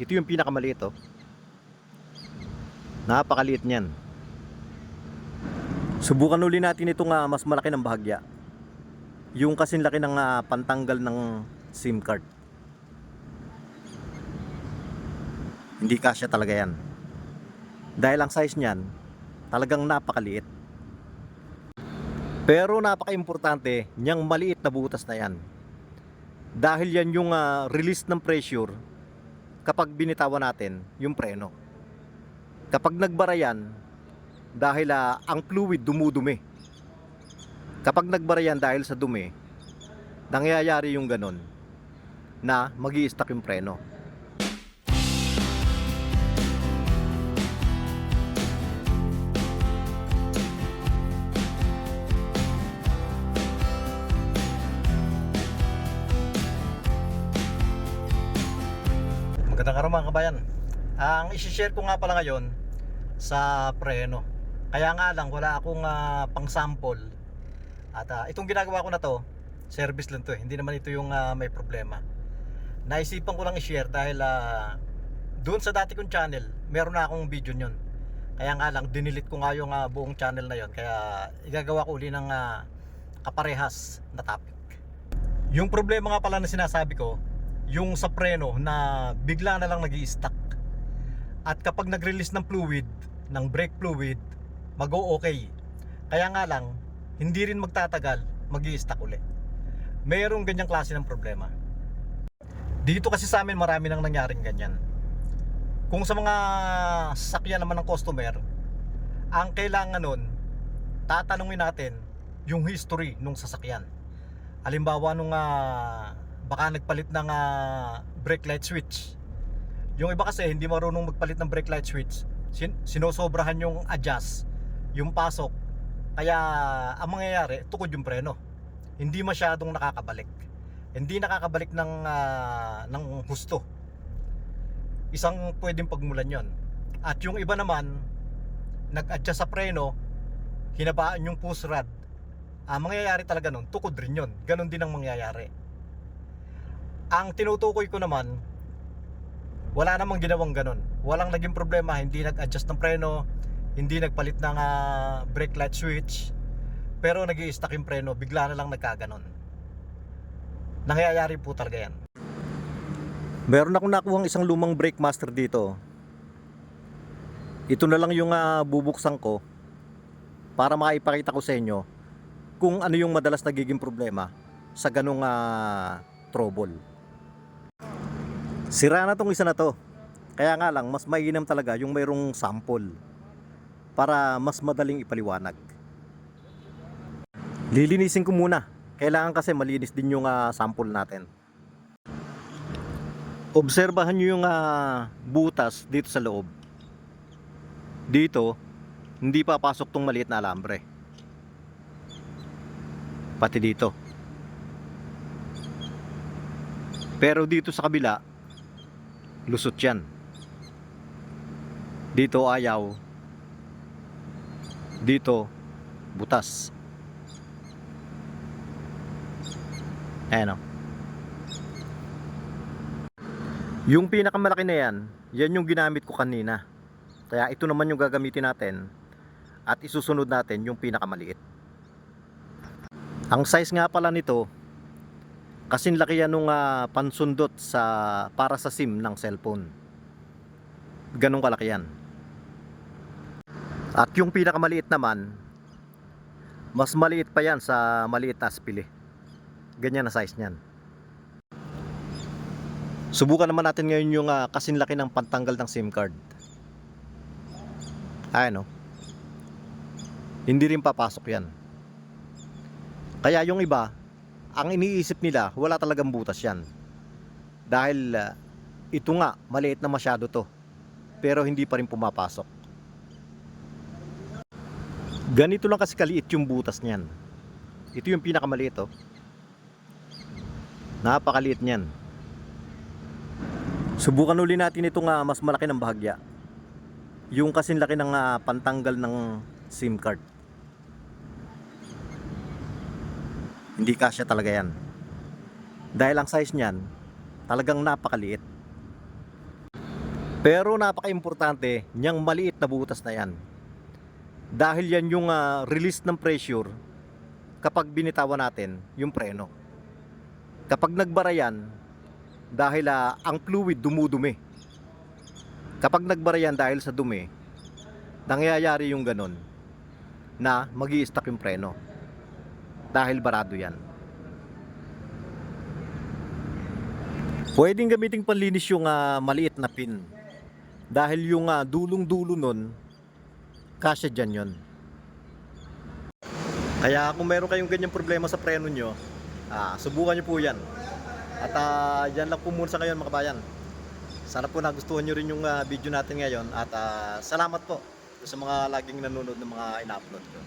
Ito yung pinakamaliit, oh. Napakaliit niyan. Subukan uli natin itong mas malaki ng bahagya. Yung kasing laki ng pantanggal ng SIM card. Hindi kasya talaga yan. Dahil ang size niyan, talagang napakaliit. Pero napaka-importante niyang maliit na butas na yan. Dahil yan yung release ng pressure kapag binitawan natin yung preno. Kapag nagbara yan, dahil ang fluid dumudumi. Kapag nagbara yan dahil sa dumi, nangyayari yung ganon na magi-stuck yung preno. Magandang araw mga kabayan. Ang isi-share ko nga pala ngayon sa preno. Kaya nga lang wala akong pang sample. At itong ginagawa ko na to, service lang to eh. Hindi naman ito yung may problema. Naisipan ko lang i-share dahil doon sa dati kong channel, meron na akong video nyon. Kaya nga lang dinilit ko nga yung buong channel na yon. Kaya igagawa ko uli ng kaparehas na topic. Yung problema nga pala na sinasabi ko, yung sa preno na bigla na lang nag-i-stuck. At kapag nag-release ng fluid, ng brake fluid, mag-o-okay. Kaya nga lang, hindi rin magtatagal, mag-i-stuck ulit. Mayroong ganyang klase ng problema. Dito kasi sa amin marami nang nangyaring ganyan. Kung sa mga sasakyan naman ng customer, ang kailangan nun, tatanungin natin yung history nung sasakyan. Halimbawa nung baka nagpalit ng brake light switch. Yung iba kasi hindi marunong magpalit ng brake light switch. Sinosobrahan yung adjust, yung pasok. Kaya ang mangyayari, tukod yung preno. Hindi masyadong nakakabalik. Hindi nakakabalik ng husto. Isang pwedeng pagmulan yon. At yung iba naman, nag-adjust sa preno, hinabaan yung push rod. Ang mangyayari talaga nun, tukod rin yon. Ganon din ang mangyayari. Ang tinutukoy ko naman, wala namang ginawang ganon. Walang naging problema, hindi nag-adjust ng preno, hindi nagpalit ng brake light switch, pero nag-i-stuck yung preno, bigla na lang nagkaganon. Nangyayari po talaga yan. Meron akong nakuhang isang lumang brake master dito. Ito na lang yung bubuksan ko para maipakita ko sa inyo kung ano yung madalas nagiging problema sa ganung trouble. Sira na tong isa na to. Kaya nga lang mas mainam talaga yung mayroong sample para mas madaling ipaliwanag. Lilinisin ko muna. Kailangan kasi malinis din yung sample natin. Obserbahan nyo yung butas dito sa loob. Dito, hindi papasok tong maliit na alambre. Pati dito. Pero dito sa kabila, lusot yan. Dito ayaw. Dito, butas. Ayan o. Yung pinakamalaki na yan, yan yung ginamit ko kanina. Kaya ito naman yung gagamitin natin. At isusunod natin yung pinakamaliit. Ang size nga pala nito, kasing laki yan nung pansundot para sa SIM ng cellphone. Ganong kalaki yan. At yung pinakamaliit naman, mas maliit pa yan sa maliit na spili. Ganyan na size niyan. Subukan naman natin ngayon yung kasing laki ng pantanggal ng SIM card. Ayan o. Hindi rin papasok yan. Kaya yung iba, ang iniisip nila, wala talagang butas yan. Dahil ito nga, maliit na masyado to. Pero hindi pa rin pumapasok. Ganito lang kasi kaliit yung butas niyan. Ito yung pinakamaliit, oh. Napakaliit niyan. Subukan uli natin itong mas malaki ng bahagya. Yung kasing laki ng pantanggal ng SIM card. Hindi kasya talaga yan. Dahil ang size niyan, talagang napakaliit. Pero napaka-importante niyang maliit na butas na yan. Dahil yan yung release ng pressure kapag binitawan natin yung preno. Kapag nagbara yan, dahil ang fluid dumudumi. Kapag nagbara yan dahil sa dumi, nangyayari yung ganon na magi-stuck yung preno. Dahil barado yan. Pwedeng gamitin panlinis yung maliit na pin. Dahil yung dulong-dulo nun, kasya dyan yun. Kaya kung meron kayong ganyang problema sa preno nyo, subukan nyo po yan. At yan lang po muna sa ngayon mga kabayan. Sana po nagustuhan nyo rin yung video natin ngayon. At salamat po sa mga laging nanonood ng mga ina-upload ko.